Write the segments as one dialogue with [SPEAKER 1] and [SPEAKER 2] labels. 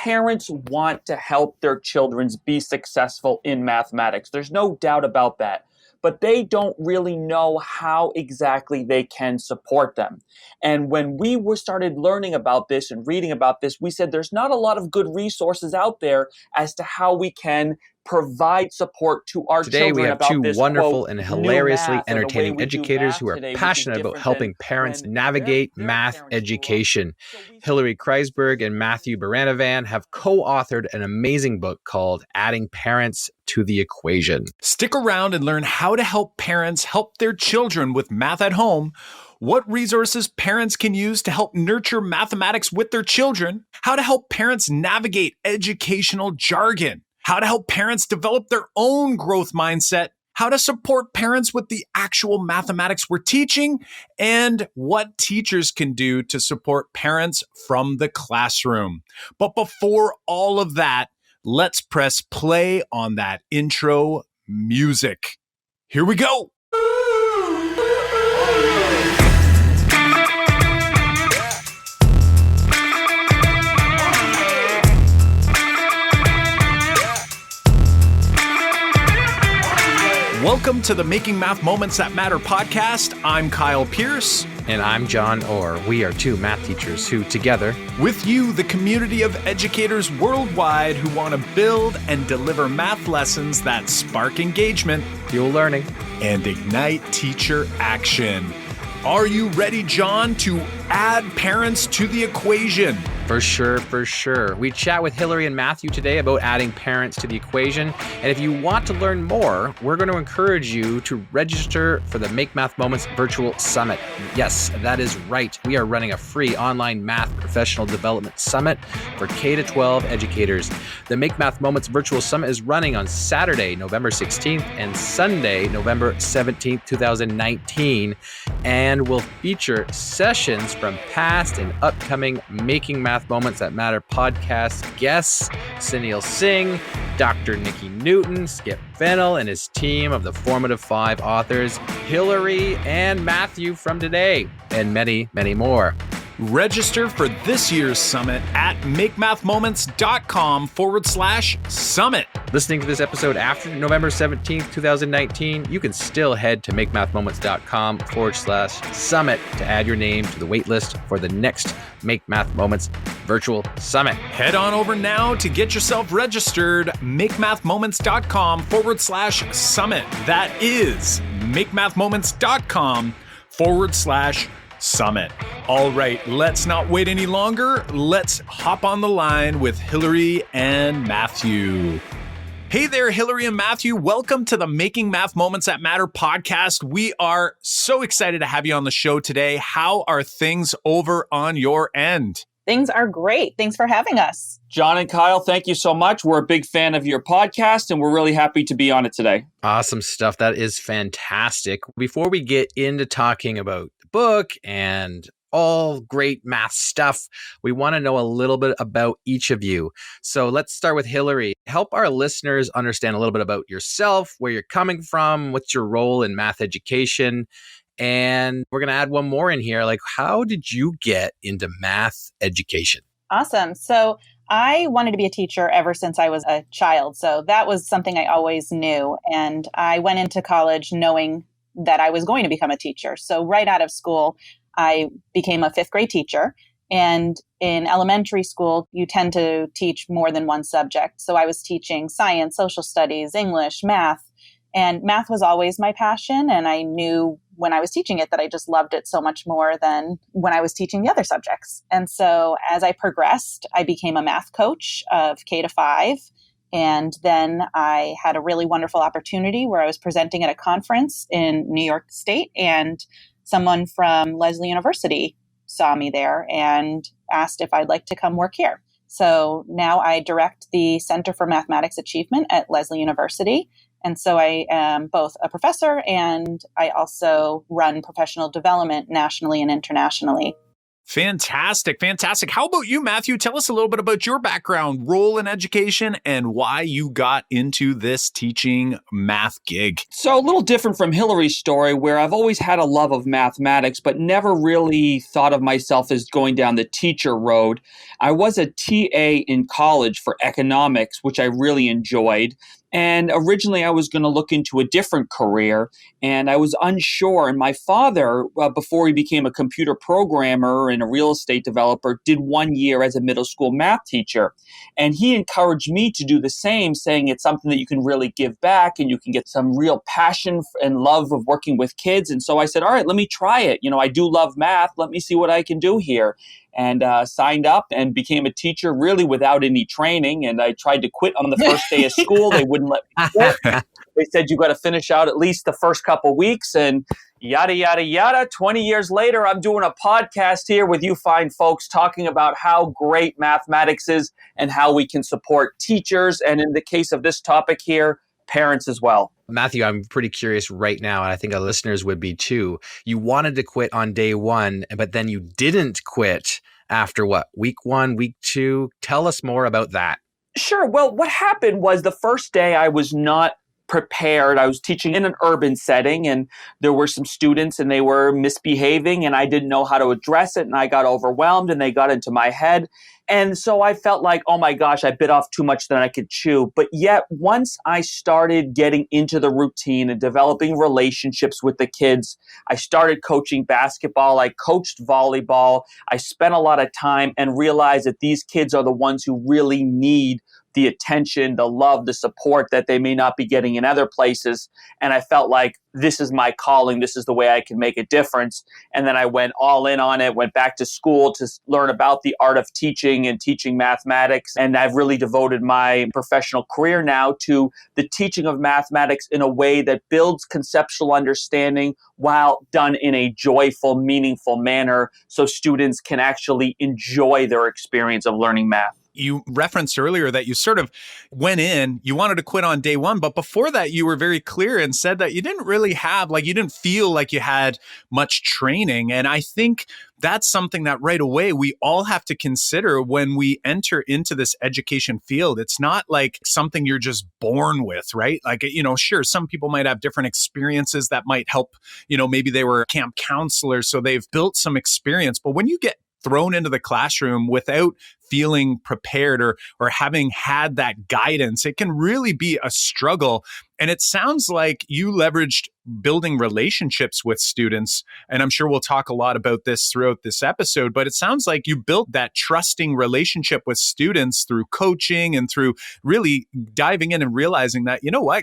[SPEAKER 1] parents want to help their children be successful in mathematics. There's no doubt about that. But they don't really know how exactly they can support them. And when we started learning about this and reading about this, we said there's not a lot of good resources out there as to how we can provide support to our
[SPEAKER 2] Today
[SPEAKER 1] children
[SPEAKER 2] we have
[SPEAKER 1] about
[SPEAKER 2] two
[SPEAKER 1] this,
[SPEAKER 2] wonderful
[SPEAKER 1] quote,
[SPEAKER 2] and
[SPEAKER 1] new
[SPEAKER 2] hilariously
[SPEAKER 1] math, or the way
[SPEAKER 2] entertaining
[SPEAKER 1] we do
[SPEAKER 2] educators
[SPEAKER 1] math
[SPEAKER 2] who are
[SPEAKER 1] today, which is
[SPEAKER 2] passionate about
[SPEAKER 1] different
[SPEAKER 2] helping
[SPEAKER 1] than
[SPEAKER 2] parents
[SPEAKER 1] when
[SPEAKER 2] navigate
[SPEAKER 1] their
[SPEAKER 2] math
[SPEAKER 1] parents grew up.
[SPEAKER 2] education.
[SPEAKER 1] So we
[SPEAKER 2] Hilary Kreisberg and Matthew Beyranevand have co-authored an amazing book called Adding Parents to the Equation.
[SPEAKER 3] Stick around and learn how to help parents help their children with math at home, what resources parents can use to help nurture mathematics with their children, how to help parents navigate educational jargon, how to help parents develop their own growth mindset, how to support parents with the actual mathematics we're teaching, and what teachers can do to support parents from the classroom. But before all of that, let's press play on that intro music. Here we go. Welcome to the Making Math Moments That Matter podcast. I'm Kyle Pierce.
[SPEAKER 2] And I'm John Orr. We are two math teachers who, together,
[SPEAKER 3] with you, the community of educators worldwide who want to build and deliver math lessons that spark engagement,
[SPEAKER 2] fuel learning,
[SPEAKER 3] and ignite teacher action. Are you ready, John, to add parents to the equation?
[SPEAKER 2] For sure. We chat with Hilary and Matthew today about adding parents to the equation. And if you want to learn more, we're going to encourage you to register for the Make Math Moments Virtual Summit. Yes, that is right. We are running a free online math professional development summit for K-12 educators. The Make Math Moments Virtual Summit is running on Saturday, November 16th and Sunday, November 17th, 2019, and will feature sessions from past and upcoming Making Math Moments That Matter podcast guests, Sunil Singh, Dr. Nikki Newton, Skip Fennell, and his team of the Formative 5 authors, Hilary and Matthew from today, and many, many more.
[SPEAKER 3] Register for this year's summit at makemathmoments.com/summit.
[SPEAKER 2] Listening to this episode after November 17th, 2019, you can still head to makemathmoments.com/summit to add your name to the waitlist for the next Make Math Moments Virtual Summit.
[SPEAKER 3] Head on over now to get yourself registered, makemathmoments.com/summit. That is makemathmoments.com/summit. All right, let's not wait any longer. Let's hop on the line with Hilary and Matthew. Hey there, Hilary and Matthew. Welcome to the Making Math Moments That Matter podcast. We are so excited to have you on the show today. How are things over on your end?
[SPEAKER 4] Things are great. Thanks for having us.
[SPEAKER 1] John and Kyle, thank you so much. We're a big fan of your podcast, and we're really happy to be on it today.
[SPEAKER 2] Awesome stuff. That is fantastic. Before we get into talking about the book and all great math stuff, we want to know a little bit about each of you. So let's start with Hilary. Help our listeners understand a little bit about yourself, where you're coming from, what's your role in math education. And we're going to add one more in here. Like, how did you get into math education?
[SPEAKER 4] Awesome. So I wanted to be a teacher ever since I was a child. So that was something I always knew. And I went into college knowing that I was going to become a teacher. So right out of school, I became a fifth grade teacher. And in elementary school, you tend to teach more than one subject. So I was teaching science, social studies, English, math. And math was always my passion. And I knew when I was teaching it that I just loved it so much more than when I was teaching the other subjects. And so as I progressed, I became a math coach of K-5. And then I had a really wonderful opportunity where I was presenting at a conference in New York State, and someone from Lesley University saw me there and asked if I'd like to come work here. So now I direct the Center for Mathematics Achievement at Lesley University. And so I am both a professor and I also run professional development nationally and internationally.
[SPEAKER 3] Fantastic. Fantastic. How about you, Matthew? Tell us a little bit about your background, role in education, and why you got into this teaching math gig.
[SPEAKER 1] So a little different from Hilary's story, where I've always had a love of mathematics, but never really thought of myself as going down the teacher road. I was a TA in college for economics, which I really enjoyed. And originally I was going to look into a different career, and I was unsure. And my father, before he became a computer programmer and a real estate developer, did 1 year as a middle school math teacher. And he encouraged me to do the same, saying it's something that you can really give back and you can get some real passion and love of working with kids. And so I said, all right, let me try it. I do love math. Let me see what I can do here. And signed up and became a teacher really without any training. And I tried to quit on the first day of school. They wouldn't let me quit. They said, you got to finish out at least the first couple weeks and yada, yada, yada. 20 years later, I'm doing a podcast here with you fine folks talking about how great mathematics is and how we can support teachers. And in the case of this topic here, parents as well.
[SPEAKER 2] Matthew, I'm pretty curious right now, and I think our listeners would be too. You wanted to quit on day one, but then you didn't quit after what? Week 1, week 2? Tell us more about that.
[SPEAKER 1] Sure. Well, what happened was the first day I was not prepared. I was teaching in an urban setting, and there were some students and they were misbehaving, and I didn't know how to address it, and I got overwhelmed and they got into my head. And so I felt like, oh my gosh, I bit off too much than I could chew. But yet once I started getting into the routine and developing relationships with the kids, I started coaching basketball, I coached volleyball, I spent a lot of time and realized that these kids are the ones who really need the attention, the love, the support that they may not be getting in other places. And I felt like this is my calling. This is the way I can make a difference. And then I went all in on it, went back to school to learn about the art of teaching and teaching mathematics. And I've really devoted my professional career now to the teaching of mathematics in a way that builds conceptual understanding while done in a joyful, meaningful manner so students can actually enjoy their experience of learning math.
[SPEAKER 3] You referenced earlier that you sort of went in, you wanted to quit on day one, but before that, you were very clear and said that you didn't really have, you didn't feel like you had much training. And I think that's something that right away we all have to consider when we enter into this education field. It's not like something you're just born with, right? Sure, some people might have different experiences that might help, maybe they were camp counselors, so they've built some experience. But when you get thrown into the classroom without feeling prepared or having had that guidance, it can really be a struggle. And it sounds like you leveraged building relationships with students. And I'm sure we'll talk a lot about this throughout this episode, but it sounds like you built that trusting relationship with students through coaching and through really diving in and realizing that,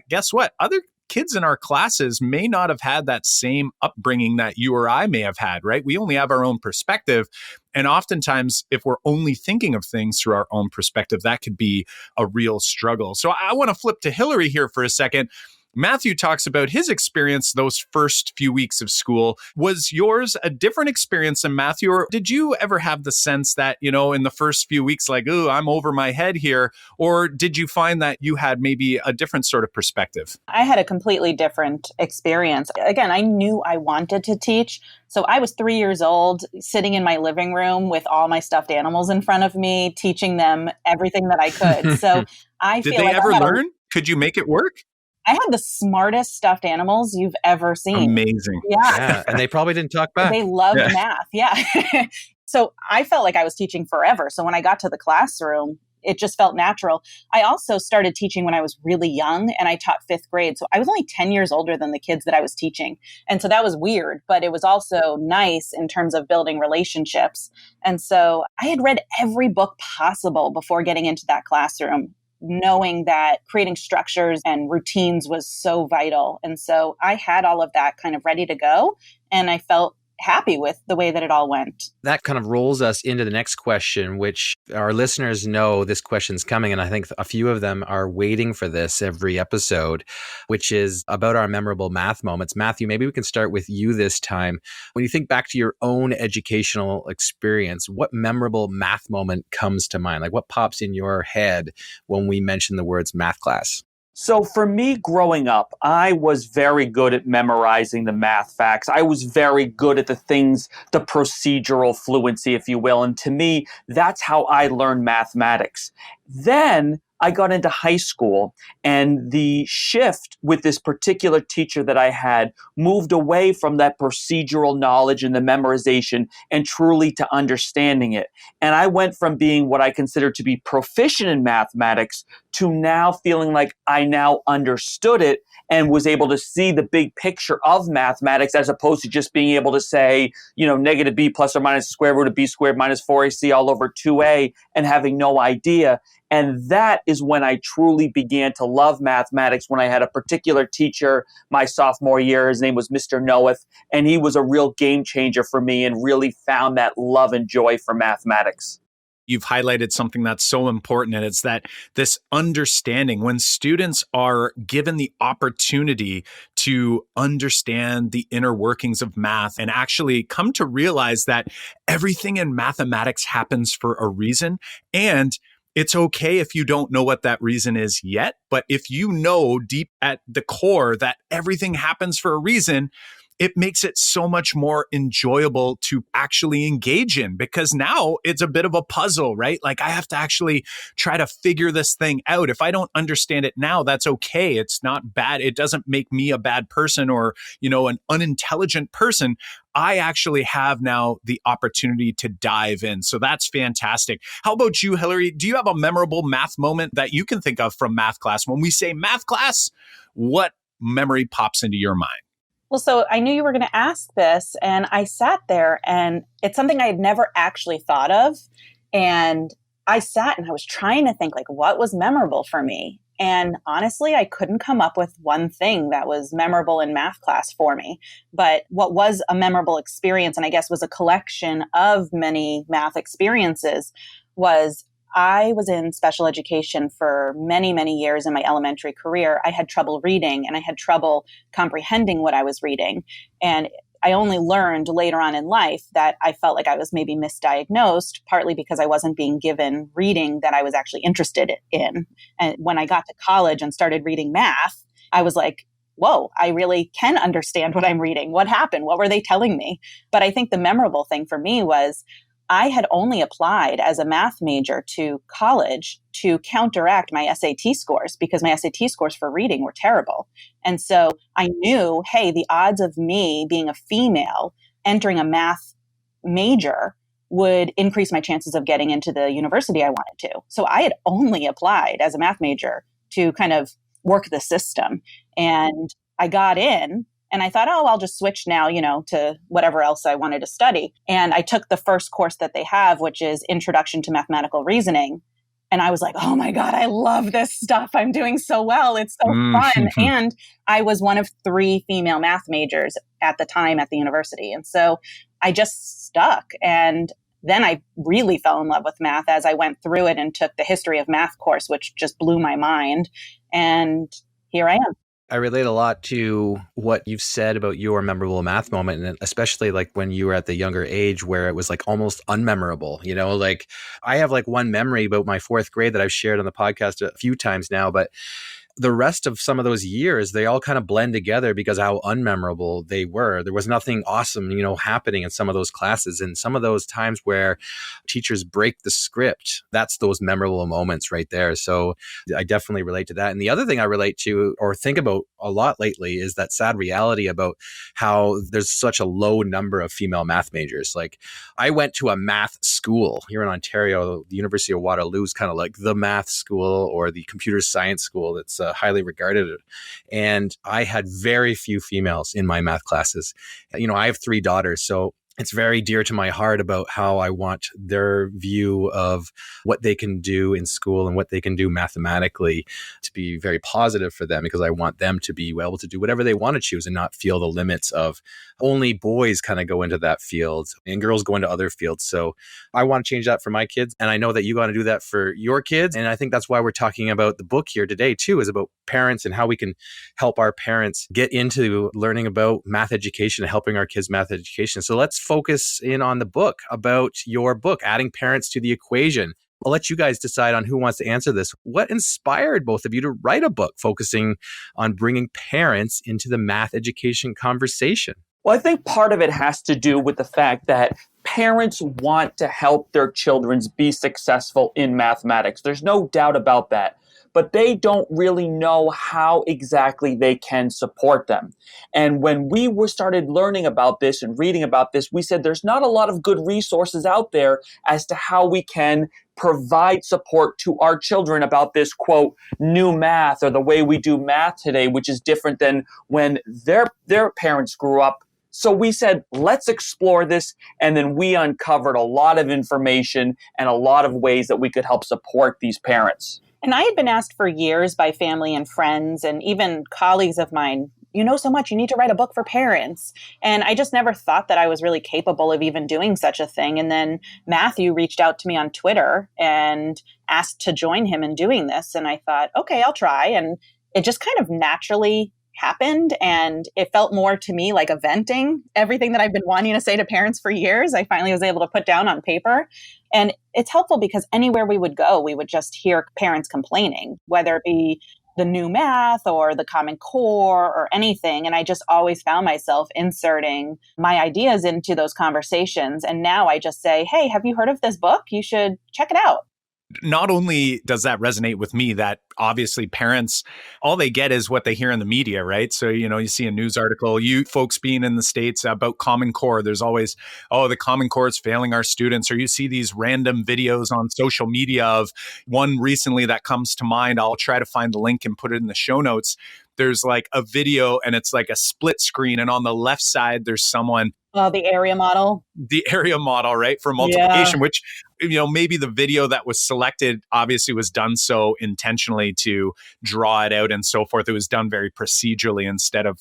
[SPEAKER 3] guess what? Other kids in our classes may not have had that same upbringing that you or I may have had, right? We only have our own perspective. And oftentimes, if we're only thinking of things through our own perspective, that could be a real struggle. So I want to flip to Hilary here for a second. Matthew talks about his experience those first few weeks of school. Was yours a different experience than Matthew? Or did you ever have the sense that, in the first few weeks, ooh, I'm over my head here? Or did you find that you had maybe a different sort of perspective?
[SPEAKER 4] I had a completely different experience. Again, I knew I wanted to teach. So I was 3 years old, sitting in my living room with all my stuffed animals in front of me, teaching them everything that I could. So I feel
[SPEAKER 3] like Did they ever learn? Could you make it work?
[SPEAKER 4] I had the smartest stuffed animals you've ever seen.
[SPEAKER 3] Amazing.
[SPEAKER 4] Yeah.
[SPEAKER 2] And they probably didn't talk back.
[SPEAKER 4] They loved math. Yeah. So I felt like I was teaching forever. So when I got to the classroom, it just felt natural. I also started teaching when I was really young, and I taught 5th grade. So I was only 10 years older than the kids that I was teaching. And so that was weird, but it was also nice in terms of building relationships. And so I had read every book possible before getting into that classroom, knowing that creating structures and routines was so vital. And so I had all of that kind of ready to go, and I felt happy with the way that it all went.
[SPEAKER 2] That kind of rolls us into the next question, which our listeners know this question's coming, and I think a few of them are waiting for this every episode, which is about our memorable math moments. Matthew, maybe we can start with you this time. When you think back to your own educational experience, what memorable math moment comes to mind? What pops in your head when we mention the words math class?
[SPEAKER 1] So for me growing up, I was very good at memorizing the math facts. I was very good at the things, the procedural fluency, if you will. And to me, that's how I learned mathematics. Then I got into high school, and the shift with this particular teacher that I had moved away from that procedural knowledge and the memorization and truly to understanding it. And I went from being what I consider to be proficient in mathematics to now feeling like I now understood it and was able to see the big picture of mathematics, as opposed to just being able to say, negative b plus or minus the square root of b squared minus 4ac all over 2a and having no idea. And that is when I truly began to love mathematics, when I had a particular teacher my sophomore year. His name was Mr. Noeth, and he was a real game changer for me and really found that love and joy for mathematics.
[SPEAKER 3] You've highlighted something that's so important, and it's that this understanding, when students are given the opportunity to understand the inner workings of math and actually come to realize that everything in mathematics happens for a reason. And it's okay if you don't know what that reason is yet, but if you know deep at the core that everything happens for a reason, it makes it so much more enjoyable to actually engage in, because now it's a bit of a puzzle, right? Like I have to actually try to figure this thing out. If I don't understand it now, that's okay. It's not bad. It doesn't make me a bad person or, an unintelligent person. I actually have now the opportunity to dive in. So that's fantastic. How about you, Hilary? Do you have a memorable math moment that you can think of from math class? When we say math class, what memory pops into your mind?
[SPEAKER 4] Well, so I knew you were going to ask this, and I sat there, and it's something I had never actually thought of. And I sat and I was trying to think, like, what was memorable for me? And honestly, I couldn't come up with one thing that was memorable in math class for me. But what was a memorable experience, and I guess was a collection of many math experiences, was I was in special education for many, many years in my elementary career. I had trouble reading and I had trouble comprehending what I was reading. And I only learned later on in life that I felt like I was maybe misdiagnosed, partly because I wasn't being given reading that I was actually interested in. And when I got to college and started reading math, I was like, whoa, I really can understand what I'm reading. What happened? What were they telling me? But I think the memorable thing for me was I had only applied as a math major to college to counteract my SAT scores, because my SAT scores for reading were terrible. And so I knew, hey, the odds of me being a female entering a math major would increase my chances of getting into the university I wanted to. So I had only applied as a math major to kind of work the system. And I got in. And I thought, I'll just switch now, to whatever else I wanted to study. And I took the first course that they have, which is Introduction to Mathematical Reasoning. And I was like, oh my God, I love this stuff. I'm doing so well. It's so fun. And I was one of 3 female math majors at the time at the university. And so I just stuck. And then I really fell in love with math as I went through it and took the history of math course, which just blew my mind. And here I am.
[SPEAKER 2] I relate a lot to what you've said about your memorable math moment, and especially like when you were at the younger age where it was like almost unmemorable, like I have like one memory about my 4th grade that I've shared on the podcast a few times now, but the rest of some of those years, they all kind of blend together because how unmemorable they were. There was nothing awesome, happening in some of those classes. And some of those times where teachers break the script, that's those memorable moments right there. So I definitely relate to that. And the other thing I relate to or think about a lot lately is that sad reality about how there's such a low number of female math majors. Like I went to a math school here in Ontario. The University of Waterloo is kind of like the math school or the computer science school that's highly regarded. And I had very few females in my math classes. I have 3 daughters, so it's very dear to my heart about how I want their view of what they can do in school and what they can do mathematically to be very positive for them, because I want them to be able to do whatever they want to choose and not feel the limits of only boys kind of go into that field and girls go into other fields. So I want to change that for my kids. And I know that you got to do that for your kids. And I think that's why we're talking about the book here today too, is about parents and how we can help our parents get into learning about math education and helping our kids math education. So let's focus in on the book, about your book, Adding Parents to the Equation. I'll let you guys decide on who wants to answer this. What inspired both of you to write a book focusing on bringing parents into the math education conversation?
[SPEAKER 1] Well, I think part of it has to do with the fact that parents want to help their children be successful in mathematics. There's no doubt about that. But they don't really know how exactly they can support them. And when we started learning about this and reading about this, we said there's not a lot of good resources out there as to how we can provide support to our children about this, quote, new math or the way we do math today, which is different than when their parents grew up. So we said, let's explore this. And then we uncovered a lot of information and a lot of ways that we could help support these parents.
[SPEAKER 4] And I had been asked for years by family and friends and even colleagues of mine, you know so much, you need to write a book for parents. And I just never thought that I was really capable of even doing such a thing. And then Matthew reached out to me on Twitter and asked to join him in doing this. And I thought, okay, I'll try. And it just kind of naturally happened. And it felt more to me like a venting. Everything that I've been wanting to say to parents for years, I finally was able to put down on paper. And it's helpful because anywhere we would go, we would just hear parents complaining, whether it be the new math or the Common Core or anything. And I just always found myself inserting my ideas into those conversations. And now I just say, hey, have you heard of this book? You should check it out.
[SPEAKER 3] Not only does that resonate with me, that obviously parents, all they get is what they hear in the media, right? So, you see a news article, you folks being in the States about Common Core, there's always, the Common Core is failing our students. Or you see these random videos on social media of one recently that comes to mind. I'll try to find the link and put it in the show notes. There's like a video and it's like a split screen. And on the left side, there's someone.
[SPEAKER 4] The area model.
[SPEAKER 3] The area model, right? For multiplication, which, maybe the video that was selected obviously was done so intentionally to draw it out and so forth. It was done very procedurally instead of,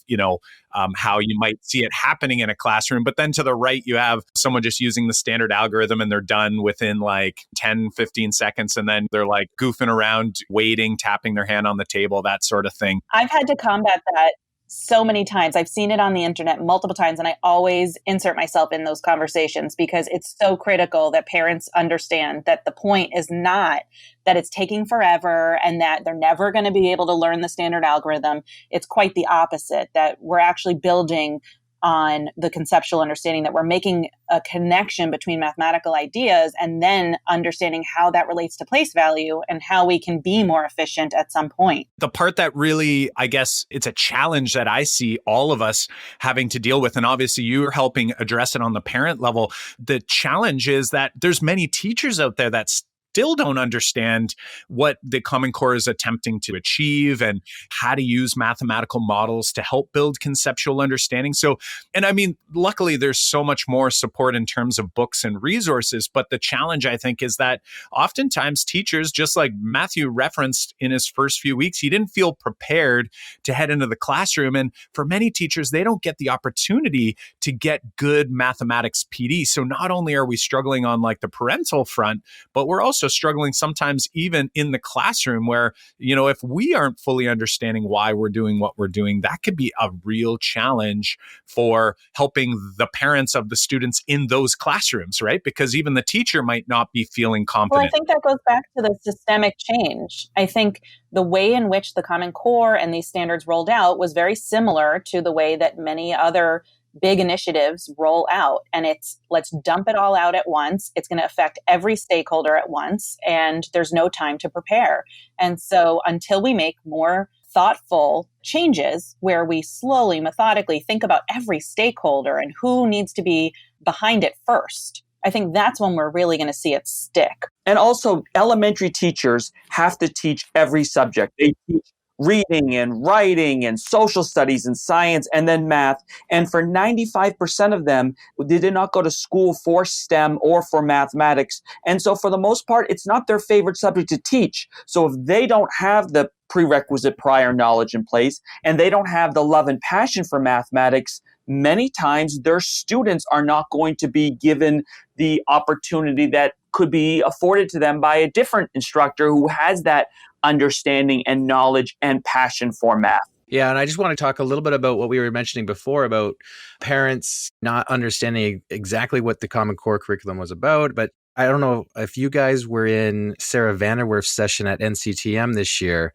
[SPEAKER 3] how you might see it happening in a classroom. But then to the right, you have someone just using the standard algorithm and they're done within like 10, 15 seconds. And then they're like goofing around, waiting, tapping their hand on the table, that sort of thing.
[SPEAKER 4] I've had to combat that so many times. I've seen it on the internet multiple times, and I always insert myself in those conversations because it's so critical that parents understand that the point is not that it's taking forever and that they're never going to be able to learn the standard algorithm. It's quite the opposite, that we're actually building on the conceptual understanding, that we're making a connection between mathematical ideas and then understanding how that relates to place value and how we can be more efficient at some point.
[SPEAKER 3] The part that really, I guess, it's a challenge that I see all of us having to deal with, and obviously you're helping address it on the parent level. The challenge is that there's many teachers out there that still don't understand what the Common Core is attempting to achieve and how to use mathematical models to help build conceptual understanding. So, and I mean, luckily there's so much more support in terms of books and resources, but the challenge I think is that oftentimes teachers, just like Matthew referenced in his first few weeks, he didn't feel prepared to head into the classroom. And for many teachers, they don't get the opportunity to get good mathematics PD. So not only are we struggling on like the parental front, but we're also struggling sometimes even in the classroom where, if we aren't fully understanding why we're doing what we're doing, that could be a real challenge for helping the parents of the students in those classrooms, right? Because even the teacher might not be feeling confident.
[SPEAKER 4] Well, I think that goes back to the systemic change. I think the way in which the Common Core and these standards rolled out was very similar to the way that many other big initiatives roll out. And it's, let's dump it all out at once. It's going to affect every stakeholder at once. And there's no time to prepare. And so until we make more thoughtful changes where we slowly, methodically think about every stakeholder and who needs to be behind it first, I think that's when we're really going to see it stick.
[SPEAKER 1] And also, elementary teachers have to teach every subject. They teach reading and writing and social studies and science and then math. And for 95% of them, they did not go to school for STEM or for mathematics. And so for the most part, it's not their favorite subject to teach. So if they don't have the prerequisite prior knowledge in place and they don't have the love and passion for mathematics, many times their students are not going to be given the opportunity that could be afforded to them by a different instructor who has that understanding and knowledge and passion for math.
[SPEAKER 2] Yeah, and I just want to talk a little bit about what we were mentioning before about parents not understanding exactly what the Common Core curriculum was about. But I don't know if you guys were in Sarah Vanderwerf's session at NCTM this year.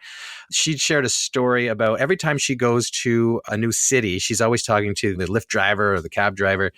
[SPEAKER 2] She shared a story about every time she goes to a new city, she's always talking to the Lyft driver or the cab driver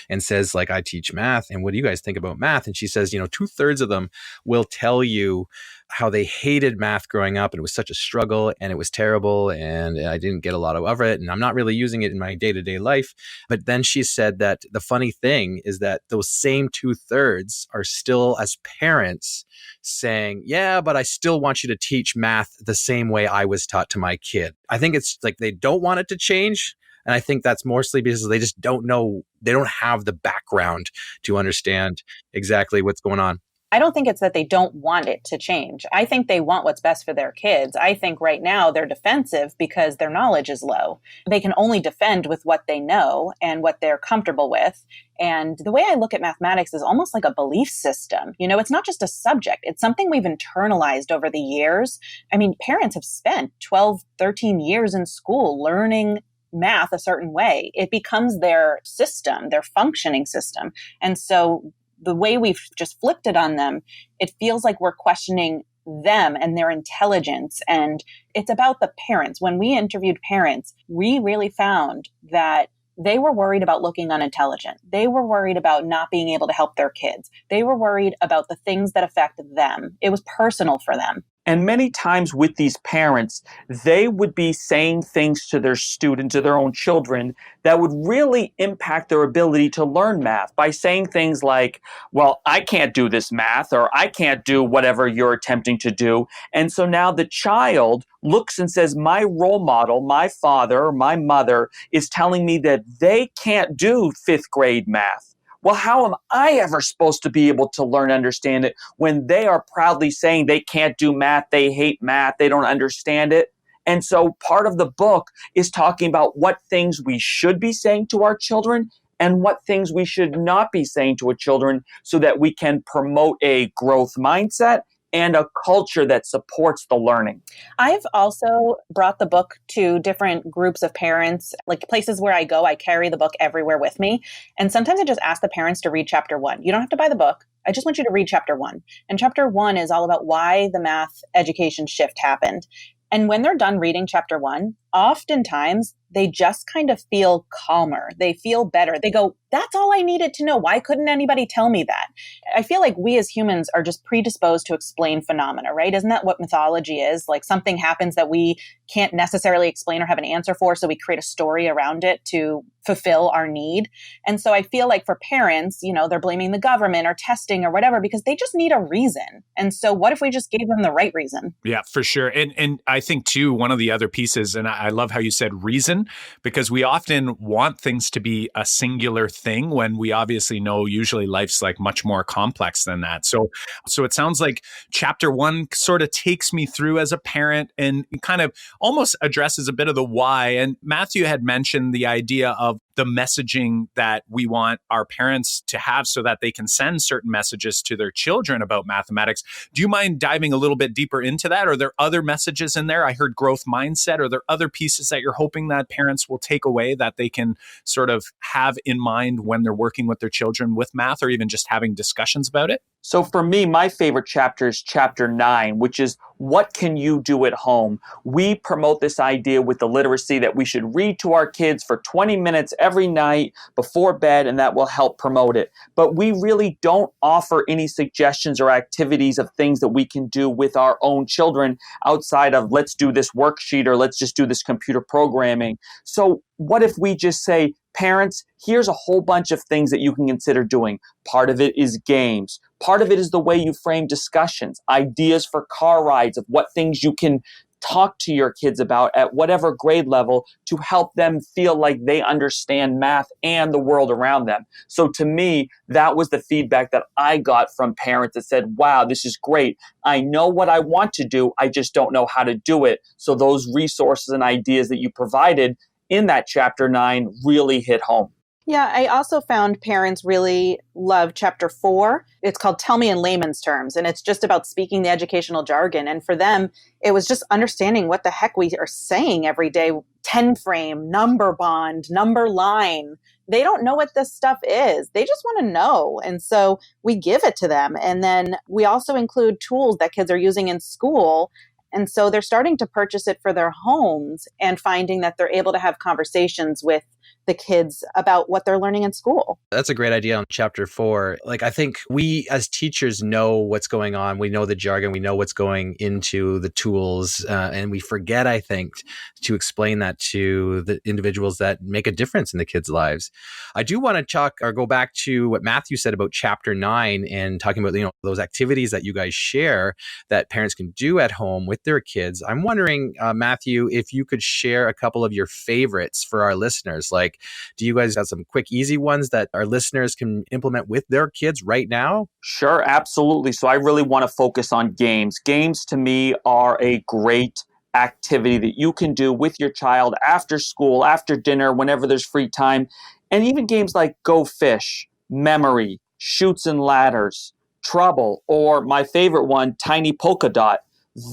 [SPEAKER 2] and says, like, I teach math. And what do you guys think about math? And she says, 2/3 of them will tell you how they hated math growing up and it was such a struggle and it was terrible and I didn't get a lot of it and I'm not really using it in my day-to-day life. But then she said that the funny thing is that those same 2/3 are still, as parents, saying, yeah, but I still want you to teach math the same way I was taught to my kid. I think it's like they don't want it to change. And I think that's mostly because they just don't know, they don't have the background to understand exactly what's going on.
[SPEAKER 4] I don't think it's that they don't want it to change. I think they want what's best for their kids. I think right now they're defensive because their knowledge is low. They can only defend with what they know and what they're comfortable with. And the way I look at mathematics is almost like a belief system. It's not just a subject. It's something we've internalized over the years. I mean, parents have spent 12, 13 years in school learning math a certain way. It becomes their system, their functioning system. And so the way we've just flipped it on them, it feels like we're questioning them and their intelligence. And it's about the parents. When we interviewed parents, we really found that they were worried about looking unintelligent. They were worried about not being able to help their kids. They were worried about the things that affect them. It was personal for them.
[SPEAKER 1] And many times with these parents, they would be saying things to their students, to their own children, that would really impact their ability to learn math by saying things like, well, I can't do this math, or I can't do whatever you're attempting to do. And so now the child looks and says, my role model, my father or my mother is telling me that they can't do 5th grade math. Well, how am I ever supposed to be able to learn, understand it when they are proudly saying they can't do math, they hate math, they don't understand it? And so part of the book is talking about what things we should be saying to our children and what things we should not be saying to our children so that we can promote a growth mindset and a culture that supports the learning.
[SPEAKER 4] I've also brought the book to different groups of parents, like places where I go, I carry the book everywhere with me. And sometimes I just ask the parents to read chapter 1. You don't have to buy the book. I just want you to read chapter 1. And chapter 1 is all about why the math education shift happened. And when they're done reading chapter 1, oftentimes they just kind of feel calmer. They feel better. They go, that's all I needed to know. Why couldn't anybody tell me that? I feel like we as humans are just predisposed to explain phenomena, right? Isn't that what mythology is? Like something happens that we can't necessarily explain or have an answer for, so we create a story around it to fulfill our need. And so I feel like for parents, they're blaming the government or testing or whatever because they just need a reason. And so what if we just gave them the right reason?
[SPEAKER 3] Yeah, for sure. And I think too, one of the other pieces, and I love how you said reason, because we often want things to be a singular thing when we obviously know usually life's like much more complex than that. So it sounds like chapter 1 sort of takes me through as a parent and kind of almost addresses a bit of the why. And Matthew had mentioned the idea of the messaging that we want our parents to have so that they can send certain messages to their children about mathematics. Do you mind diving a little bit deeper into that? Are there other messages in there? I heard growth mindset. Are there other pieces that you're hoping that parents will take away that they can sort of have in mind when they're working with their children with math or even just having discussions about it?
[SPEAKER 1] So for me, my favorite chapter is chapter 9, which is what can you do at home? We promote this idea with the literacy that we should read to our kids for 20 minutes every night before bed, and that will help promote it. But we really don't offer any suggestions or activities of things that we can do with our own children outside of let's do this worksheet or let's just do this computer programming. So what if we just say, parents, here's a whole bunch of things that you can consider doing. Part of it is games. Part of it is the way you frame discussions, ideas for car rides of what things you can talk to your kids about at whatever grade level to help them feel like they understand math and the world around them. So to me, that was the feedback that I got from parents that said, wow, this is great. I know what I want to do. I just don't know how to do it. So those resources and ideas that you provided in that chapter 9 really hit home.
[SPEAKER 4] Yeah, I also found parents really love chapter 4. It's called Tell Me in Layman's Terms, and it's just about speaking the educational jargon. And for them, it was just understanding what the heck we are saying every day. 10 frame, number bond, number line. they don't know what this stuff is. They just want to know. And so we give it to them. And then we also include tools that kids are using in school. And so they're starting to purchase it for their homes and finding that they're able to have conversations with the kids about what they're learning in school.
[SPEAKER 2] That's a great idea on chapter 4. Like, I think we as teachers know what's going on. We know the jargon. We know what's going into the tools. And we forget, I think, to explain that to the individuals that make a difference in the kids' lives. I do want to go back to what Matthew said about chapter 9 and talking about, those activities that you guys share that parents can do at home with their kids. I'm wondering, Matthew, if you could share a couple of your favorites for our listeners. Like, do you guys have some quick, easy ones that our listeners can implement with their kids right now?
[SPEAKER 1] Sure, absolutely. So I really want to focus on games. Games to me are a great activity that you can do with your child after school, after dinner, whenever there's free time. And even games like Go Fish, Memory, Chutes and Ladders, Trouble, or my favorite one, Tiny Polka Dot.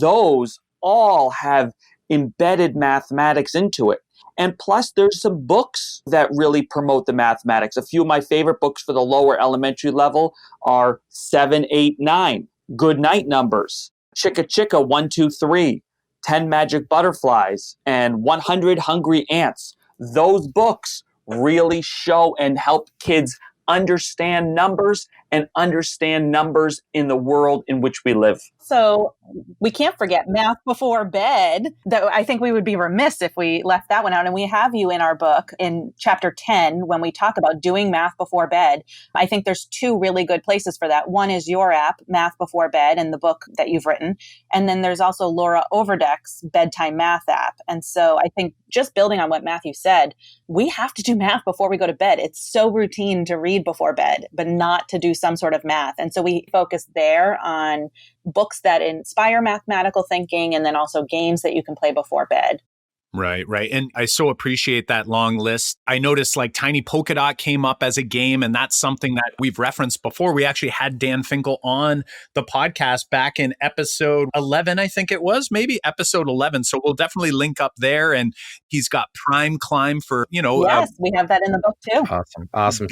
[SPEAKER 1] Those all have embedded mathematics into it. And plus, there's some books that really promote the mathematics. A few of my favorite books for the lower elementary level are 7, 8, 9, Good Night Numbers, Chicka Chicka 1, 2, 3, 10 Magic Butterflies, and 100 Hungry Ants. Those books really show and help kids understand numbers and understand numbers in the world in which we live.
[SPEAKER 4] So we can't forget math before bed. I think we would be remiss if we left that one out. And we have you in our book in chapter 10, when we talk about doing math before bed. I think there's two really good places for that. One is your app, Math Before Bed, and the book that you've written. And then there's also Laura Overdeck's bedtime math app. And so I think just building on what Matthew said, we have to do math before we go to bed. It's so routine to read before bed, but not to do some sort of math. And so we focus there on books that inspire mathematical thinking, and then also games that you can play before bed.
[SPEAKER 3] Right. And I so appreciate that long list. I noticed like Tiny Polka Dot came up as a game, and that's something that we've referenced before. We actually had Dan Finkel on the podcast back in episode 11, I think it was, maybe episode 11. So we'll definitely link up there. And he's got Prime Climb for,
[SPEAKER 4] Yes, we have that in the book too.
[SPEAKER 2] Awesome.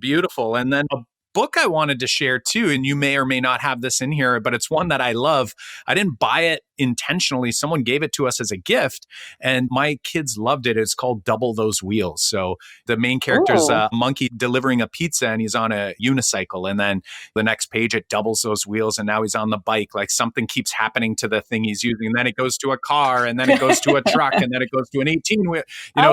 [SPEAKER 3] Beautiful. And then a book I wanted to share too, and you may or may not have this in here, but it's one that I love. I didn't buy it intentionally. Someone gave it to us as a gift, and my kids loved it. It's called Double Those Wheels. So the main character's a monkey delivering a pizza, and he's on a unicycle. And then the next page, it doubles those wheels, and now he's on the bike. Like something keeps happening to the thing he's using. And then it goes to a car, and then it goes to a truck, and then it goes to an 18-wheel.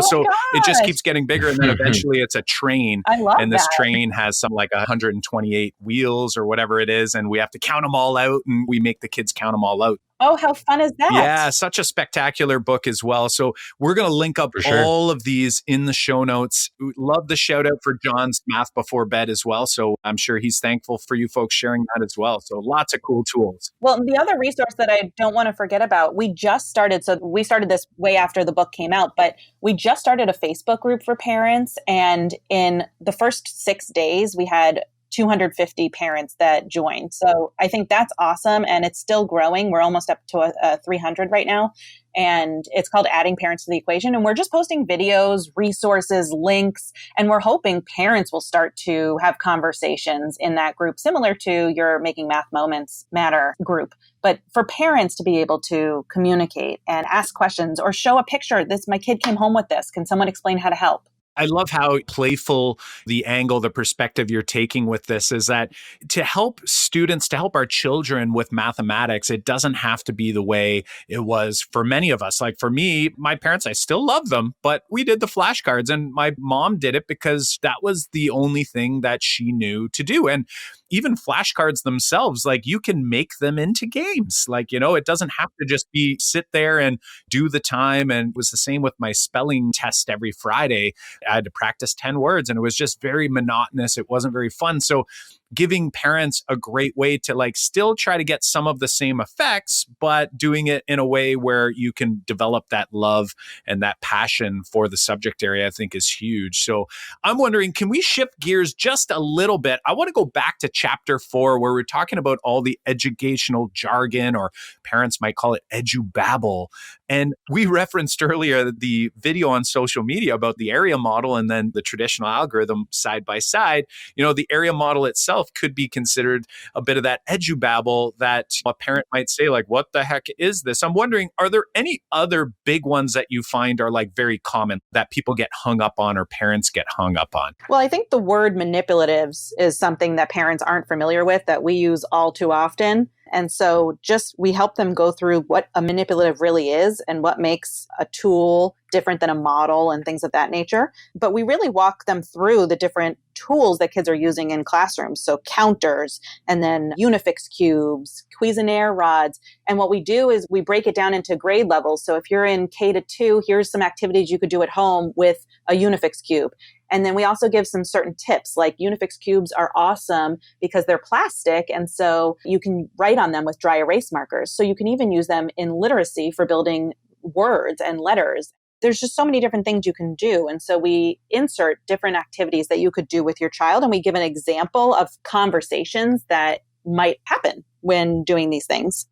[SPEAKER 3] So it just keeps getting bigger. And then eventually it's a train.
[SPEAKER 4] I love
[SPEAKER 3] and this
[SPEAKER 4] that.
[SPEAKER 3] train has some like 128 wheels or whatever it is. And we have to count them all out, and we make the kids count them all out.
[SPEAKER 4] Oh, how fun is that?
[SPEAKER 3] Yeah, such a spectacular book as well. So we're going to link up all of these in the show notes. Love the shout out for John's Math Before Bed as well. So I'm sure he's thankful for you folks sharing that as well. So lots of cool tools.
[SPEAKER 4] Well, the other resource that I don't want to forget about, we started this way after the book came out, but we just started a Facebook group for parents. And in the first 6 days, we had 250 parents that joined. So I think that's awesome. And it's still growing. We're almost up to 300 right now. And it's called Adding Parents to the Equation. And we're just posting videos, resources, links. And we're hoping parents will start to have conversations in that group, similar to your Making Math Moments Matter group. But for parents to be able to communicate and ask questions or show a picture, my kid came home with this. Can someone explain how to help?
[SPEAKER 3] I love how playful the angle, the perspective you're taking with this is that to help students, to help our children with mathematics, it doesn't have to be the way it was for many of us. Like for me, my parents, I still love them, but we did the flashcards, and my mom did it because that was the only thing that she knew to do. And even flashcards themselves, like you can make them into games. Like, it doesn't have to just be sit there and do the time. And it was the same with my spelling test every Friday. I had to practice 10 words, and it was just very monotonous. It wasn't very fun. So giving parents a great way to like still try to get some of the same effects, but doing it in a way where you can develop that love and that passion for the subject area, I think is huge. So I'm wondering, can we shift gears just a little bit? I want to go back to chapter 4, where we're talking about all the educational jargon, or parents might call it edubabble. And we referenced earlier the video on social media about the area model and then the traditional algorithm side by side. The area model itself could be considered a bit of that edubabble that a parent might say, like, what the heck is this? I'm wondering, are there any other big ones that you find are like very common that people get hung up on or parents get hung up on?
[SPEAKER 4] Well, I think the word manipulatives is something that parents aren't familiar with that we use all too often. And so we help them go through what a manipulative really is and what makes a tool different than a model and things of that nature. But we really walk them through the different tools that kids are using in classrooms. So counters, and then Unifix cubes, Cuisenaire rods. And what we do is we break it down into grade levels. So if you're in K-2, here's some activities you could do at home with a Unifix cube. And then we also give some certain tips, like Unifix cubes are awesome because they're plastic. And so you can write on them with dry erase markers. So you can even use them in literacy for building words and letters. There's just so many different things you can do. And so we insert different activities that you could do with your child. And we give an example of conversations that might happen when doing these things.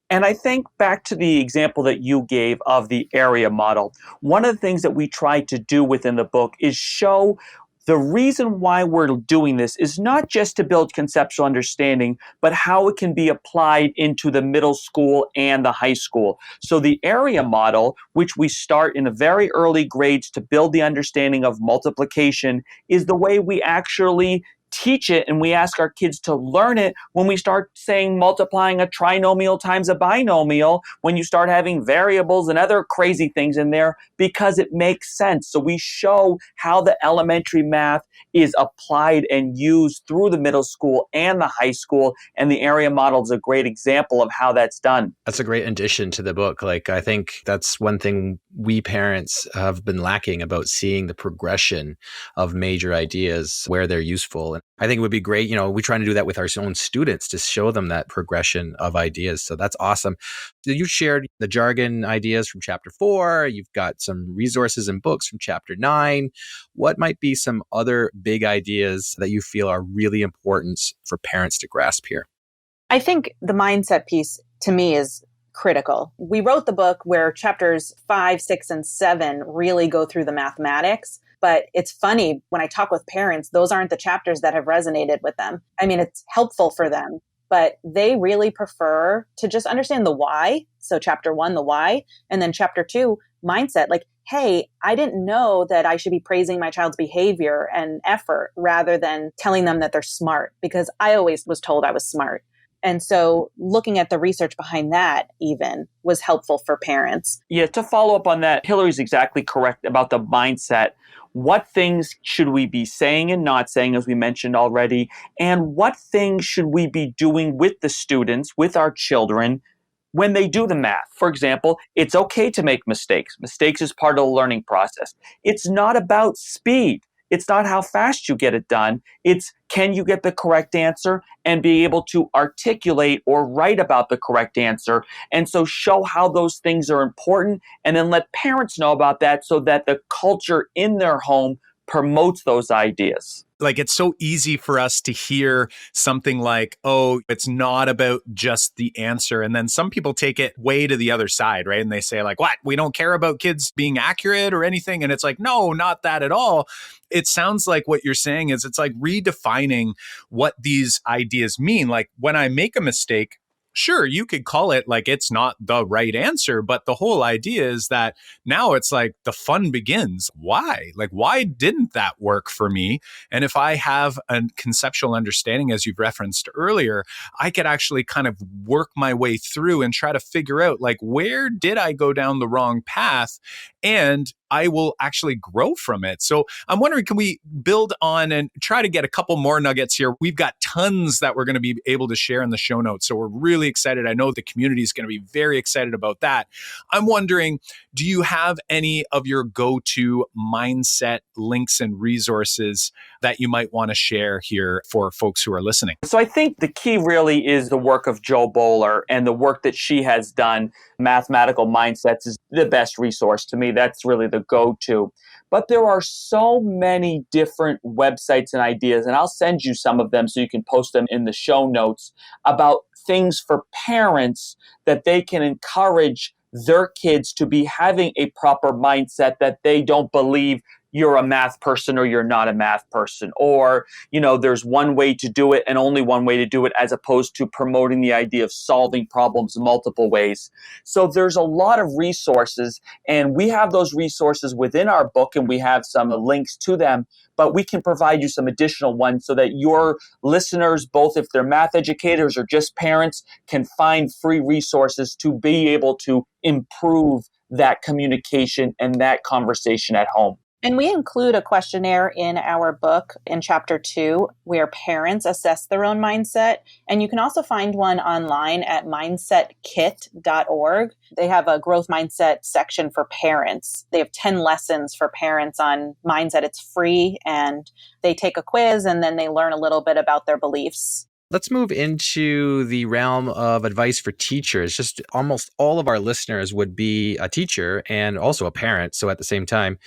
[SPEAKER 1] And I think back to the example that you gave of the area model, one of the things that we try to do within the book is show the reason why we're doing this is not just to build conceptual understanding, but how it can be applied into the middle school and the high school. So the area model, which we start in the very early grades to build the understanding of multiplication, is the way we actually teach it, and we ask our kids to learn it when we start saying multiplying a trinomial times a binomial, when you start having variables and other crazy things in there, because it makes sense. So we show how the elementary math is applied and used through the middle school and the high school, and the area model is a great example of how that's done.
[SPEAKER 2] That's a great addition to the book. Like, I think that's one thing we parents have been lacking about seeing the progression of major ideas where they're useful. And I think it would be great, we try to do that with our own students to show them that progression of ideas. So that's awesome. You shared the jargon ideas from chapter 4. You've got some resources and books from chapter 9. What might be some other big ideas that you feel are really important for parents to grasp here?
[SPEAKER 4] I think the mindset piece to me is critical. We wrote the book where chapters 5, 6, and 7 really go through the mathematics. But it's funny, when I talk with parents, those aren't the chapters that have resonated with them. I mean, it's helpful for them, but they really prefer to just understand the why. So chapter 1, the why, and then chapter 2, mindset. Like, hey, I didn't know that I should be praising my child's behavior and effort rather than telling them that they're smart, because I always was told I was smart. And so looking at the research behind that even was helpful for parents.
[SPEAKER 1] Yeah, to follow up on that, Hilary's exactly correct about the mindset. What things should we be saying and not saying, as we mentioned already? And what things should we be doing with the students, with our children, when they do the math? For example, it's okay to make mistakes. Mistakes is part of the learning process. It's not about speed. It's not how fast you get it done. It's, can you get the correct answer and be able to articulate or write about the correct answer? And so show how those things are important, and then let parents know about that so that the culture in their home promotes those ideas.
[SPEAKER 3] Like, it's so easy for us to hear something like, oh, it's not about just the answer. And then some people take it way to the other side, right? And they say, like, what? We don't care about kids being accurate or anything. And it's like, no, not that at all. It sounds like what you're saying is it's like redefining what these ideas mean. Like, when I make a mistake, sure, you could call it like it's not the right answer, but the whole idea is that now it's like the fun begins. Why? Like, why didn't that work for me? And if I have a conceptual understanding, as you've referenced earlier, I could actually kind of work my way through and try to figure out, like, where did I go down the wrong path? And I will actually grow from it. So I'm wondering, can we build on and try to get a couple more nuggets here? We've got tons that we're going to be able to share in the show notes. So we're really excited. I know the community is going to be very excited about that. I'm wondering, do you have any of your go-to mindset links and resources that you might want to share here for folks who are listening?
[SPEAKER 1] So I think the key really is the work of Jo Boaler, and the work that she has done. Mathematical Mindsets is the best resource to me. That's really the go-to. But there are so many different websites and ideas, and I'll send you some of them so you can post them in the show notes, about things for parents that they can encourage their kids to be having a proper mindset that they don't believe you're a math person or you're not a math person, or, there's one way to do it and only one way to do it, as opposed to promoting the idea of solving problems multiple ways. So there's a lot of resources, and we have those resources within our book, and we have some links to them, but we can provide you some additional ones so that your listeners, both if they're math educators or just parents, can find free resources to be able to improve that communication and that conversation at home.
[SPEAKER 4] And we include a questionnaire in our book in chapter 2 where parents assess their own mindset. And you can also find one online at mindsetkit.org. They have a growth mindset section for parents. They have 10 lessons for parents on mindset. It's free, and they take a quiz and then they learn a little bit about their beliefs.
[SPEAKER 2] Let's move into the realm of advice for teachers. Just almost all of our listeners would be a teacher and also a parent, so at the same time.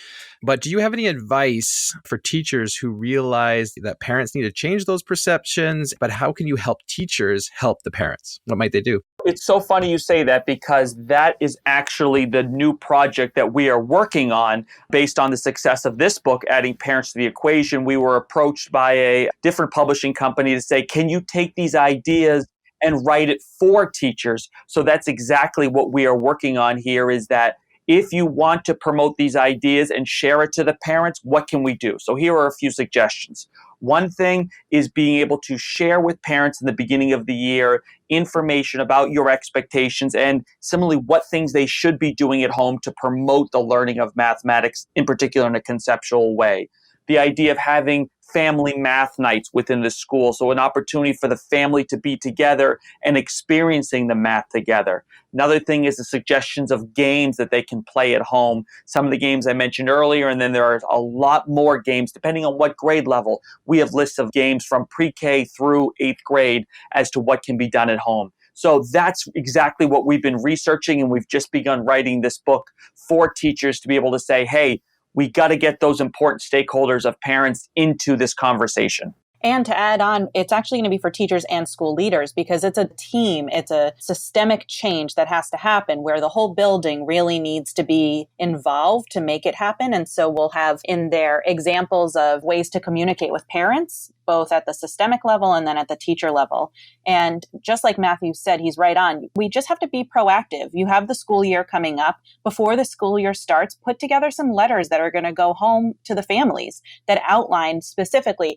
[SPEAKER 2] But do you have any advice for teachers who realize that parents need to change those perceptions? But how can you help teachers help the parents? What might they do?
[SPEAKER 1] It's so funny you say that, because that is actually the new project that we are working on based on the success of this book, Adding Parents to the Equation. We were approached by a different publishing company to say, can you take these ideas and write it for teachers? So that's exactly what we are working on here, is that if you want to promote these ideas and share it to the parents, what can we do? So here are a few suggestions. One thing is being able to share with parents in the beginning of the year information about your expectations, and similarly what things they should be doing at home to promote the learning of mathematics, in particular in a conceptual way. The idea of having family math nights within the school, so an opportunity for the family to be together and experiencing the math together. Another thing is the suggestions of games that they can play at home. Some of the games I mentioned earlier, and then there are a lot more games depending on what grade level. We have lists of games from pre-K through 8th grade as to what can be done at home. So that's exactly what we've been researching, and we've just begun writing this book for teachers to be able to say, hey, we got to get those important stakeholders of parents into this conversation.
[SPEAKER 4] And to add on, it's actually going to be for teachers and school leaders, because it's a team. It's a systemic change that has to happen where the whole building really needs to be involved to make it happen. And so we'll have in there examples of ways to communicate with parents, both at the systemic level and then at the teacher level. And just like Matthew said, he's right on. We just have to be proactive. You have the school year coming up. Before the school year starts, put together some letters that are going to go home to the families that outline specifically,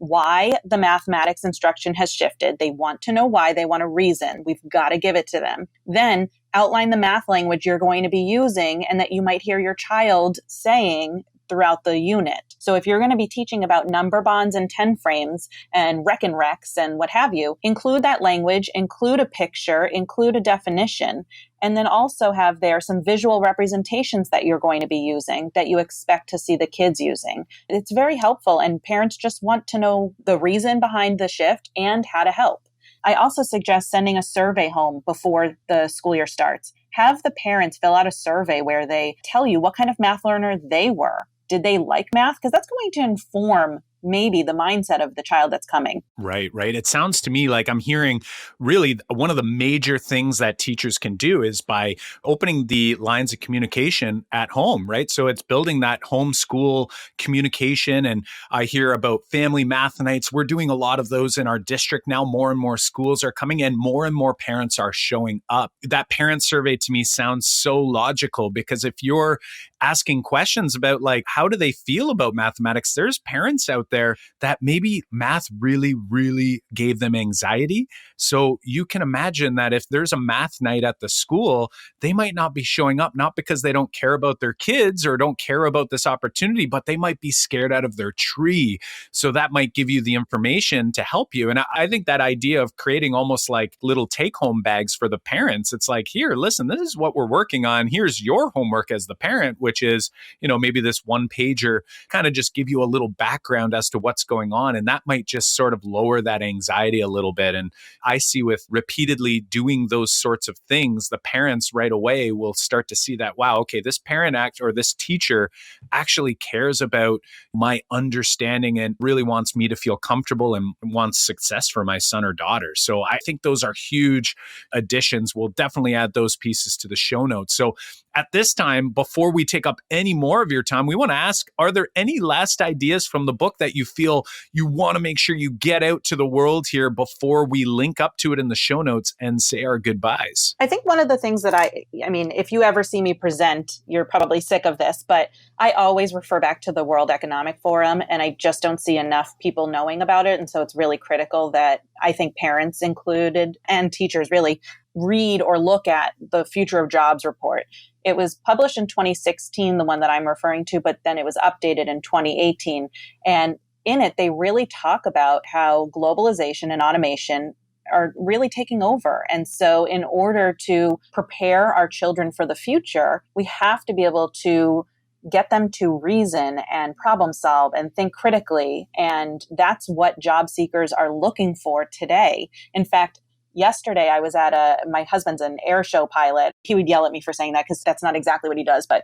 [SPEAKER 4] why the mathematics instruction has shifted. They want to know why. They want a reason. We've got to give it to them. Then outline the math language you're going to be using and that you might hear your child saying throughout the unit. So if you're going to be teaching about number bonds and 10 frames and reckon recs and what have you, include that language, include a picture, include a definition, and then also have there some visual representations that you're going to be using that you expect to see the kids using. It's very helpful, and parents just want to know the reason behind the shift and how to help. I also suggest sending a survey home before the school year starts. Have the parents fill out a survey where they tell you what kind of math learner they were. Did they like math? Because that's going to inform maybe the mindset of the child that's coming.
[SPEAKER 3] Right. It sounds to me like I'm hearing really one of the major things that teachers can do is by opening the lines of communication at home, right? So it's building that homeschool communication. And I hear about family math nights. We're doing a lot of those in our district now. More and more schools are coming in. More and more parents are showing up. That parent survey to me sounds so logical, because if you're asking questions about like, how do they feel about mathematics? There's parents out there that maybe math really, really gave them anxiety. So you can imagine that if there's a math night at the school, they might not be showing up, not because they don't care about their kids or don't care about this opportunity, but they might be scared out of their tree. So that might give you the information to help you. And I think that idea of creating almost like little take-home bags for the parents, it's like, here, listen, this is what we're working on. Here's your homework as the parent, which is, maybe this one pager, kind of just give you a little background as to what's going on. And that might just sort of lower that anxiety a little bit. And I see with repeatedly doing those sorts of things, the parents right away will start to see that, wow, okay, this parent or this teacher actually cares about my understanding and really wants me to feel comfortable and wants success for my son or daughter. So I think those are huge additions. We'll definitely add those pieces to the show notes. So at this time, before we take up any more of your time, we want to ask, are there any last ideas from the book that you feel you want to make sure you get out to the world here before we link up to it in the show notes and say our goodbyes?
[SPEAKER 4] I think one of the things that I mean, if you ever see me present, you're probably sick of this, but I always refer back to the World Economic Forum, and I just don't see enough people knowing about it. And so it's really critical that I think parents included and teachers really read or look at the Future of Jobs report. It was published in 2016, the one that I'm referring to, but then it was updated in 2018. And in it, they really talk about how globalization and automation are really taking over. And so in order to prepare our children for the future, we have to be able to get them to reason and problem solve and think critically. And that's what job seekers are looking for today. In fact, yesterday I was at my husband's an air show pilot. He would yell at me for saying that because that's not exactly what he does, but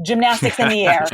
[SPEAKER 4] gymnastics in the air,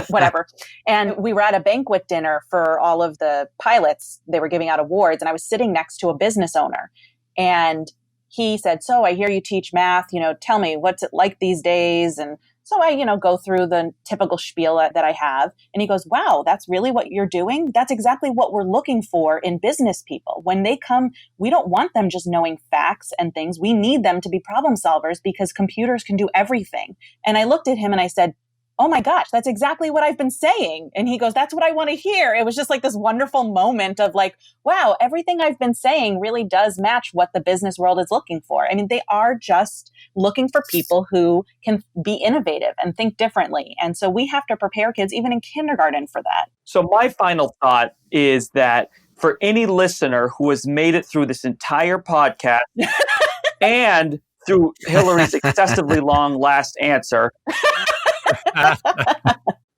[SPEAKER 4] whatever. And we were at a banquet dinner for all of the pilots. They were giving out awards, and I was sitting next to a business owner. And he said, "So I hear you teach math, tell me, what's it like these days?" And so I, go through the typical spiel that I have. And he goes, "Wow, that's really what you're doing? That's exactly what we're looking for in business people. When they come, we don't want them just knowing facts and things. We need them to be problem solvers because computers can do everything." And I looked at him and I said, "Oh my gosh, that's exactly what I've been saying." And he goes, "That's what I want to hear." It was just like this wonderful moment of like, wow, everything I've been saying really does match what the business world is looking for. I mean, they are just looking for people who can be innovative and think differently. And so we have to prepare kids even in kindergarten for that.
[SPEAKER 1] So my final thought is that for any listener who has made it through this entire podcast and through Hilary's excessively long last answer,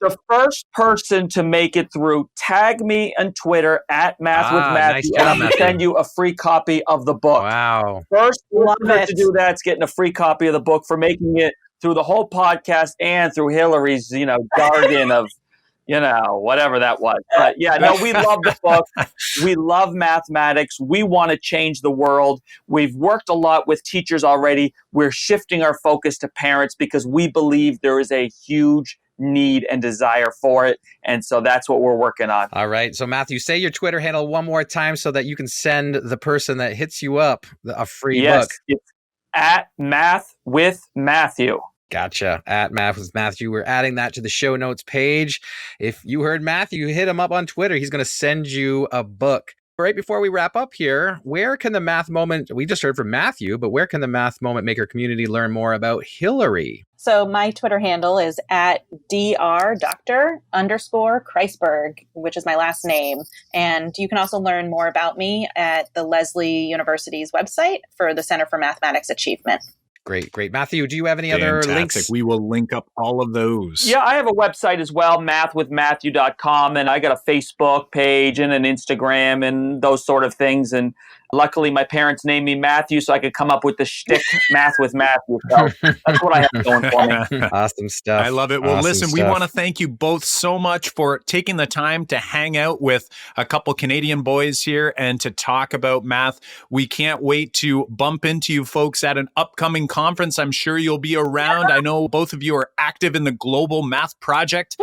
[SPEAKER 1] the first person to make it through, tag me on Twitter at Math with Matthew,
[SPEAKER 2] nice
[SPEAKER 1] and I'm
[SPEAKER 2] job,
[SPEAKER 1] going to send you a free copy of the book.
[SPEAKER 2] Wow.
[SPEAKER 1] First person to do that's getting a free copy of the book for making it through the whole podcast and through Hilary's, jargon of, whatever that was. But yeah, no, we love the book. We love mathematics. We want to change the world. We've worked a lot with teachers already. We're shifting our focus to parents because we believe there is a huge need and desire for it. And so that's what we're working on.
[SPEAKER 2] All right. So Matthew, say your Twitter handle one more time so that you can send the person that hits you up a free book.
[SPEAKER 1] It's at Math with Matthew.
[SPEAKER 2] Gotcha. At Math with Matthew. We're adding that to the show notes page. If you heard Matthew, hit him up on Twitter. He's going to send you a book. Right before we wrap up here, where can the Math Moment, we just heard from Matthew, but where can the Math Moment Maker community learn more about Hilary?
[SPEAKER 4] So my Twitter handle is at dr.Dr_Kreisberg, which is my last name. And you can also learn more about me at the Lesley University's website for the Center for Mathematics Achievement.
[SPEAKER 2] Great. Matthew, do you have any other links?
[SPEAKER 3] We will link up all of those.
[SPEAKER 1] Yeah, I have a website as well, mathwithmatthew.com, and I got a Facebook page and an Instagram and those sort of things. And luckily, my parents named me Matthew, so I could come up with the shtick Math with Matthew. So that's what I have going for me.
[SPEAKER 2] Awesome stuff.
[SPEAKER 3] I love it. Well, listen, we want to thank you both so much for taking the time to hang out with a couple Canadian boys here and to talk about math. We can't wait to bump into you folks at an upcoming conference. I'm sure you'll be around. I know both of you are active in the Global Math Project,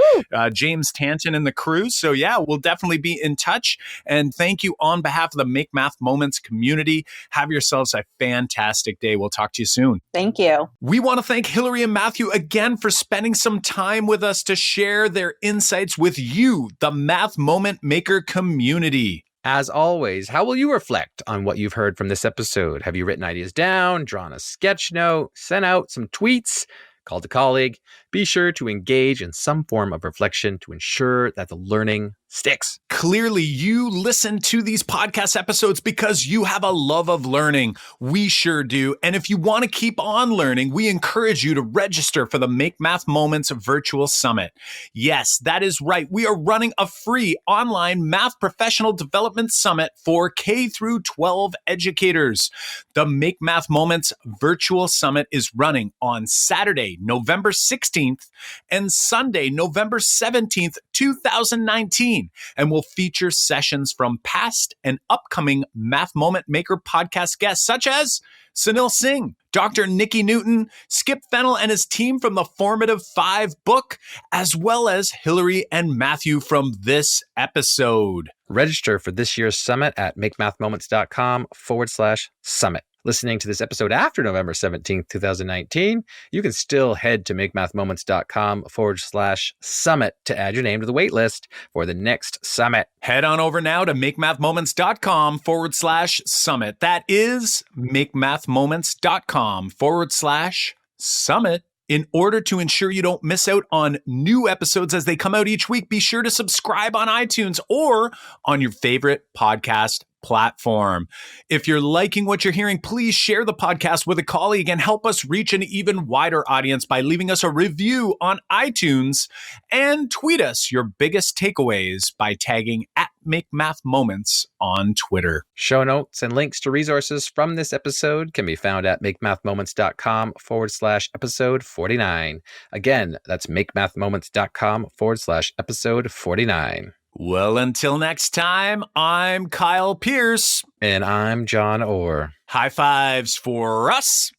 [SPEAKER 3] James Tanton and the crew. So yeah, we'll definitely be in touch. And thank you on behalf of the Make Math Moments community. Have yourselves a fantastic day. We'll talk to you soon.
[SPEAKER 4] Thank you.
[SPEAKER 3] We want to thank Hilary and Matthew again for spending some time with us to share their insights with you, the Math Moment Maker community.
[SPEAKER 2] As always, how will you reflect on what you've heard from this episode? Have you written ideas down, drawn a sketch note, sent out some tweets, called a colleague? Be sure to engage in some form of reflection to ensure that the learning sticks.
[SPEAKER 3] Clearly, you listen to these podcast episodes because you have a love of learning. We sure do. And if you want to keep on learning, we encourage you to register for the Make Math Moments Virtual Summit. Yes, that is right. We are running a free online math professional development summit for K through 12 educators. The Make Math Moments Virtual Summit is running on Saturday, November 16th and Sunday, November 17th, 2019, and will feature sessions from past and upcoming Math Moment Maker podcast guests such as Sunil Singh, Dr. Nikki Newton, Skip Fennell and his team from the Formative 5 book, as well as Hilary and Matthew from this episode.
[SPEAKER 2] Register for this year's summit at makemathmoments.com/summit. Listening to this episode after November 17th, 2019, you can still head to makemathmoments.com/summit to add your name to the wait list for the next summit.
[SPEAKER 3] Head on over now to makemathmoments.com/summit. That is makemathmoments.com/summit. In order to ensure you don't miss out on new episodes as they come out each week, be sure to subscribe on iTunes or on your favorite podcast platform. If you're liking what you're hearing, please share the podcast with a colleague and help us reach an even wider audience by leaving us a review on iTunes, and tweet us your biggest takeaways by tagging @MakeMathMoments on Twitter.
[SPEAKER 2] Show notes and links to resources from this episode can be found at makemathmoments.com/episode 49. Again, that's makemathmoments.com/episode 49.
[SPEAKER 3] Well, until next time, I'm Kyle Pierce.
[SPEAKER 2] And I'm John Orr.
[SPEAKER 3] High fives for us.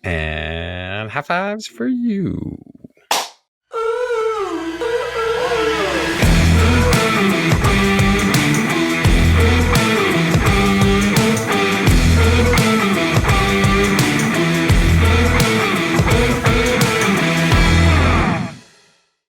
[SPEAKER 2] And high fives for you.